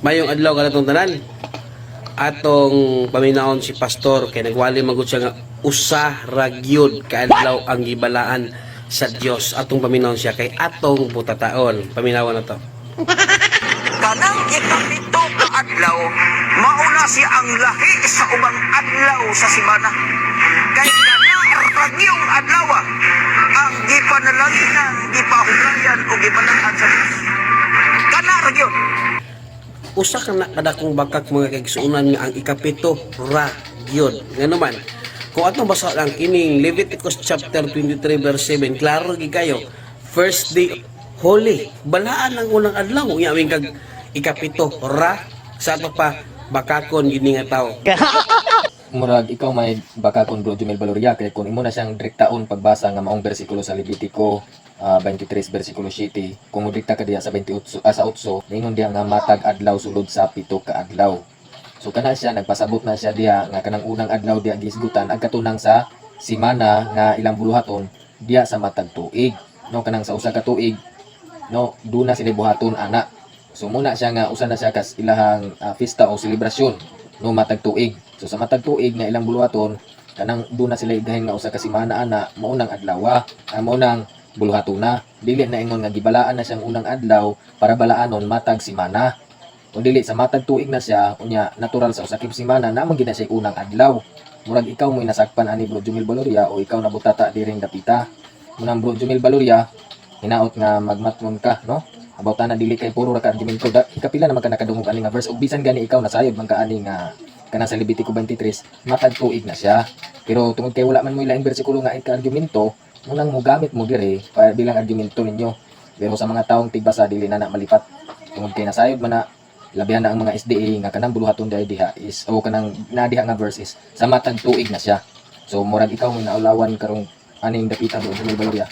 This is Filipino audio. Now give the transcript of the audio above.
Mayong adlaw kanatong tanan. Atong paminaon si pastor kay nagwali magud siya nga usa ra gyud ka adlaw ang gibalaan sa Dios. Atong paminaon siya kay atong butataon. Paminawan na to. Kanang ikapito ka adlaw, mauna siya ang lahi sa ubang adlaw sa simana. Kay kana ragyong adlaw ang gipanalangin, gipahugayan o gipanangan sa Dios. Kana ragyon. Usa ka na kadakong bakak mga kaigsuunan nga ang ikapito ra gyud. Ngano man, kung atong basa lang kining Leviticus chapter 23 verse 7, klaro gi kayo. First day holy, balaan ang unang adlaw nya aming kag ikapito ra sa ato pa bakakon gini nga tawo. Murag ikaw may baka kon Bro Jumel Valoria kay kung imo na siyang direktaon pagbasa nga maong bersikulo sa Levitico 23 bersikulo 7 kung dikta ka diya sa 28 sa 8 ningon diya nga matag adlaw sulod sa pito ka adlaw. So kana siya nagpasabot na siya diya nga kanang unang adlaw diya gisgutan ang katunang sa simana nga ilang buluhaton diya sa matag tuig. No kanang sa usa ka tuig no duna sila buhaton ana. So muna siya nga usa na siya kas ilahang fiesta o selebrasyon no matag tuig. So sa matag tuig nga ilang buluhaton kanang duna sila igahin nga usa ka simana ana maunang adlaw maunang buluhaton na. Dili na ingon nga gibalaan na siyang unang adlaw para balaanon matag simana. Kung dili sa matag tuig na siya unya natural sa usa ka simana na man gid na siya unang adlaw. Murag ikaw mo nasakpan ani Bro Jumel Valoria o ikaw nabutata diring dapita. Munang Bro Jumel Valoria hinaot nga magmatmon ka no. About na dili kay puro ra ka argumento ikapila naman ka nakadungog ani nga verse ug bisan gani ikaw nasayod man ka ani nga kana sa Levitico 23 matag tuig na siya. Pero tungod kay wala man mo ilaing bersikulo nga ika-argumento munang mo gamit mo dire para bilang argumento ninyo. Pero sa mga taong tigbasa dili na malipat tungod kay nasayod man na labihan na ang mga SDA nga kanang buluhaton diha is o kanang nadiha nga verses sa matag tuig na siya. So murag ikaw mo naulawan karong aning dapita Bro Jumel Valoria.